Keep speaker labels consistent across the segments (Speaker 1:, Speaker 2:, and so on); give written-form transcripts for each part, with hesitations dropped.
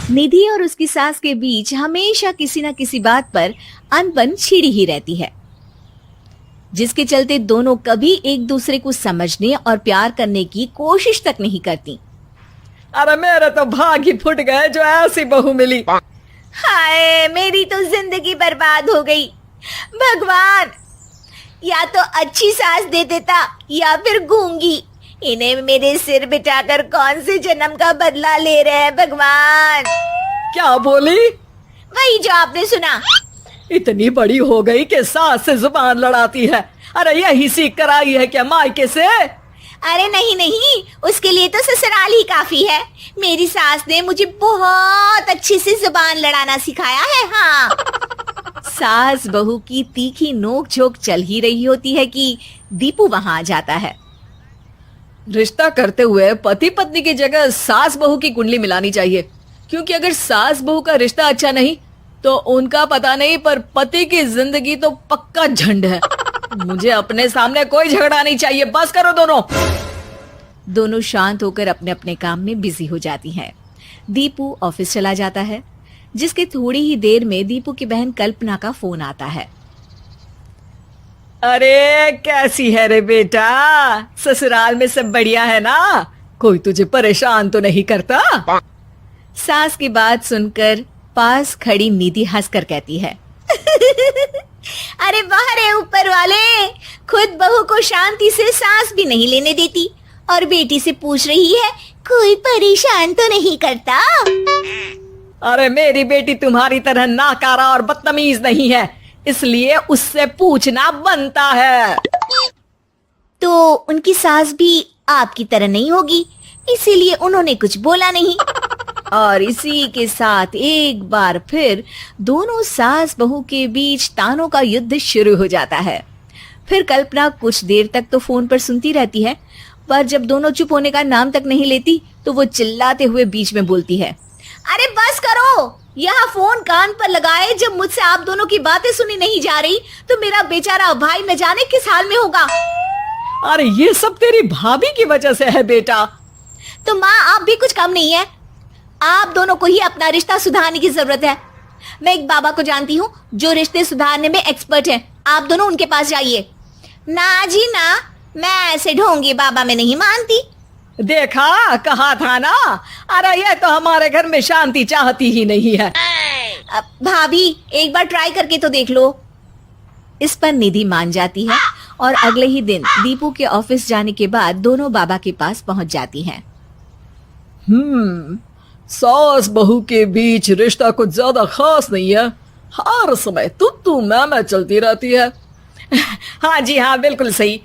Speaker 1: निधि और उसकी सास के बीच हमेशा किसी न किसी बात पर अनबन छिड़ी ही रहती है, जिसके चलते दोनों कभी एक दूसरे को समझने और प्यार करने की कोशिश तक नहीं करती।
Speaker 2: अरे मेरे तो भाग ही फुट गए जो ऐसी बहू मिली।
Speaker 1: हाय, मेरी तो जिंदगी बर्बाद हो गई। भगवान, या तो अच्छी सास दे देता या फिर गूंगी। इन्हें मेरे सिर बिठाकर कौन से जन्म का बदला ले रहे हैं भगवान।
Speaker 2: क्या बोली?
Speaker 1: वही जो आपने सुना।
Speaker 2: इतनी बड़ी हो गई कि सास से जुबान लड़ाती है। अरे यही सीख कर आई है क्या मायके से?
Speaker 1: अरे नहीं नहीं, उसके लिए तो ससुराल ही काफी है। मेरी सास ने मुझे बहुत अच्छे से जुबान लड़ाना सिखाया है। हाँ। सास बहू की तीखी नोक झोंक चल ही रही होती है कि दीपू वहां आ जाता है।
Speaker 2: रिश्ता करते हुए पति पत्नी की जगह सास बहू की कुंडली मिलानी चाहिए, क्योंकि अगर सास बहू का रिश्ता अच्छा नहीं तो उनका पता नहीं, पर पति की जिंदगी तो पक्का झंड है। मुझे अपने सामने कोई झगड़ा नहीं चाहिए। बस करो दोनों।
Speaker 1: दोनों शांत होकर अपने अपने काम में बिजी हो जाती हैं। दीपू ऑफिस चला जाता है, जिसके थोड़ी ही देर में दीपू की बहन कल्पना का फोन आता है।
Speaker 2: अरे कैसी है रे बेटा? ससुराल में सब बढ़िया है ना? कोई तुझे परेशान तो नहीं करता?
Speaker 1: सास की बात सुनकर पास खड़ी निधि हंसकर कहती है, अरे वाह रे ऊपर वाले, खुद बहू को शांति से सांस भी नहीं लेने देती और बेटी से पूछ रही है कोई परेशान तो नहीं करता।
Speaker 2: अरे मेरी बेटी तुम्हारी तरह नाकारा और बदतमीज नहीं है, इसलिए उससे पूछना बनता है।
Speaker 1: तो उनकी सास भी आपकी तरह नहीं होगी, इसीलिए उन्होंने कुछ बोला नहीं। और इसी के साथ एक बार फिर दोनों सास बहू के बीच तानों का युद्ध शुरू हो जाता है। फिर कल्पना कुछ देर तक तो फोन पर सुनती रहती है, पर जब दोनों चुप होने का नाम तक नहीं लेती तो वो चिल्लाते हुए बीच में बोलती है, अरे बस करो, यहाँ फोन कान पर लगाए जब मुझसे आप दोनों की बातें सुनी नहीं जा रही तो मेरा बेचारा भाई न जाने किस हाल में होगा।
Speaker 2: अरे ये सब तेरी भाभी की वजह से है बेटा।
Speaker 1: तो माँ, आप भी कुछ कम नहीं है। आप दोनों को ही अपना रिश्ता सुधारने की जरूरत है। मैं एक बाबा को जानती हूँ जो रिश्ते सुधारने में एक्सपर्ट है, आप दोनों उनके पास जाइए। ना जी ना, मैं ऐसे ढोंगी बाबा में नहीं मानती।
Speaker 2: देखा, कहा था ना। अरे ये तो हमारे घर में शांति चाहती ही नहीं है।
Speaker 1: भाभी, एक बार ट्राई करके तो देख लो। इस पर निधि मान जाती है और अगले ही दिन दीपू के ऑफिस जाने के बाद दोनों बाबा के पास पहुंच जाती हैं।
Speaker 2: सास बहू के बीच रिश्ता कुछ ज्यादा खास नहीं है। हर समय तू मैं चलती रहती है। हाँ जी हाँ, बिल्कुल सही।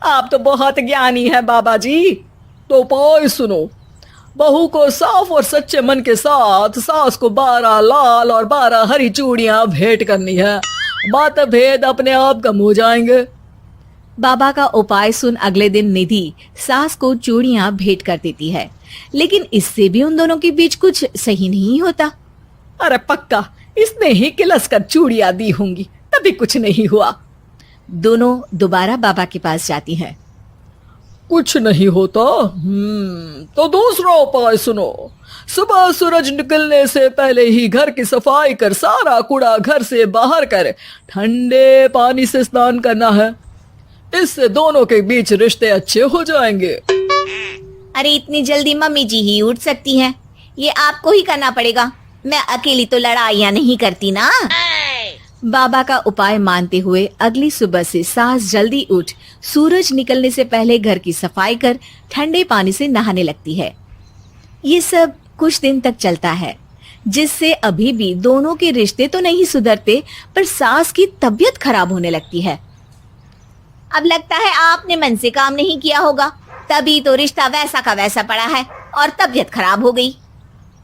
Speaker 2: आप तो बहुत ज्ञानी है बाबा जी। तो पाई सुनो, बहू को साफ और सच्चे मन के साथ सास को 12 लाल और 12 हरी चूड़ियां भेंट करनी है। बात भेद अपने आप कम हो जाएंगे।
Speaker 1: बाबा का उपाय सुन अगले दिन निधि सास को चूड़ियां भेंट कर देती है, लेकिन इससे भी उन दोनों के बीच कुछ सही नहीं होता।
Speaker 2: अरे पक्का इसने ही किलस कर चूड़ियां दी होंगी, तभी कुछ नहीं हुआ।
Speaker 1: दोनों दोबारा बाबा के पास जाती हैं।
Speaker 2: कुछ नहीं होता। तो दूसरा उपाय सुनो। सुबह सूरज निकलने से पहले ही घर की सफाई कर सारा कूड़ा घर से बाहर कर ठंडे पानी से स्नान करना है। इससे दोनों के बीच रिश्ते अच्छे हो जाएंगे।
Speaker 1: अरे इतनी जल्दी मम्मी जी ही उठ सकती हैं? ये आपको ही करना पड़ेगा, मैं अकेली तो लड़ाइयाँ नहीं करती ना। बाबा का उपाय मानते हुए अगली सुबह से सास जल्दी उठ सूरज निकलने से पहले घर की सफाई कर ठंडे पानी से नहाने लगती है। ये सब कुछ दिन तक चलता है, जिससे अभी भी दोनों के रिश्ते तो नहीं सुधरते, पर सास की तबीयत खराब होने लगती है। अब लगता है आपने मन से काम नहीं किया होगा, तभी तो रिश्ता वैसा का वैसा पड़ा है और तबीयत खराब हो गई।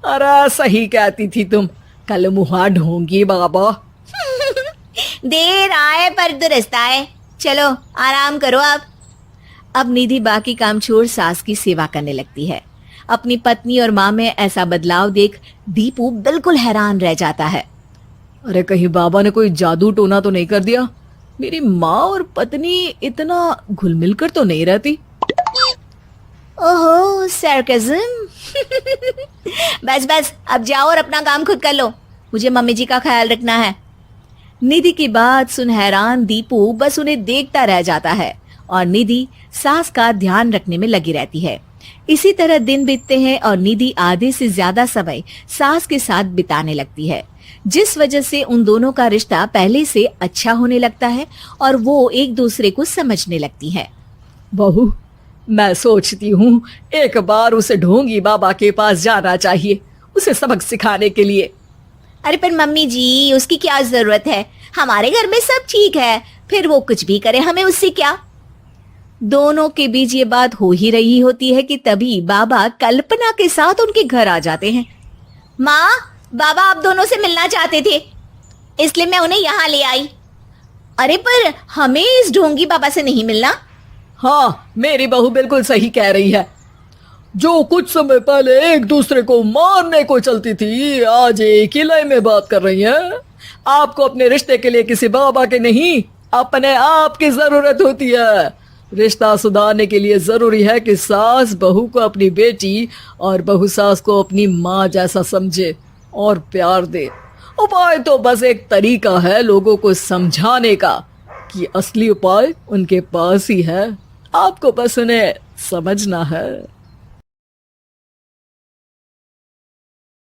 Speaker 2: अरे सही कहती थी तुम, कल मुहा ढोंगी बाबा।
Speaker 1: देर आए पर दुरुस्त आए। चलो आराम करो। अब निधि बाकी काम छोड़ सास की सेवा करने लगती है। अपनी पत्नी और माँ में ऐसा बदलाव देख दीपू बिल्कुल हैरान रह जाता है।
Speaker 2: अरे कहीं बाबा ने कोई जादू टोना तो नहीं कर दिया? मेरी माँ और पत्नी इतना घुल मिल कर तो नहीं रहती।
Speaker 1: ओहो, सरकज़म। बस बस, अब जाओ और अपना काम खुद कर लो, मुझे मम्मी जी का ख्याल रखना है। निधि की बात सुन हैरान दीपू बस उन्हें देखता रह जाता है और निधि सास का ध्यान रखने में लगी रहती है। इसी तरह दिन बीतते हैं और निधि आधे से ज्यादा समय सास के साथ बिताने लगती है, जिस वजह से उन दोनों का रिश्ता पहले से अच्छा होने लगता है और वो एक दूसरे को समझने लगती है।
Speaker 2: बहू, मैं सोचती हूँ एक बार उसे ढोंगी बाबा के पास जाना चाहिए, उसे सबक सिखाने के लिए।
Speaker 1: अरे पर मम्मी जी, उसकी क्या जरूरत है, हमारे घर में सब ठीक है, फिर वो कुछ भी करे, हमें उससे क्या। दोनों के बीच ये बात हो ही रही होती है कि तभी बाबा कल्पना के साथ उनके घर आ जाते हैं। माँ, बाबा आप दोनों से मिलना चाहते थे, इसलिए मैं उन्हें यहाँ ले आई। अरे पर हमें इस ढोंगी बाबा से नहीं मिलना।
Speaker 2: हाँ, मेरी बहू बिल्कुल सही कह रही है। जो कुछ समय पहले एक दूसरे को मारने को चलती थी, आज एक ही लय में बात कर रही है। आपको अपने रिश्ते के लिए किसी बाबा के नहीं, अपने आप की जरूरत होती है। रिश्ता सुधारने के लिए जरूरी है कि सास बहू को अपनी बेटी और बहू सास को अपनी माँ जैसा समझे और प्यार दे। उपाय तो बस एक तरीका है लोगों को समझाने का कि असली उपाय उनके पास ही है, आपको बस उन्हें समझना है।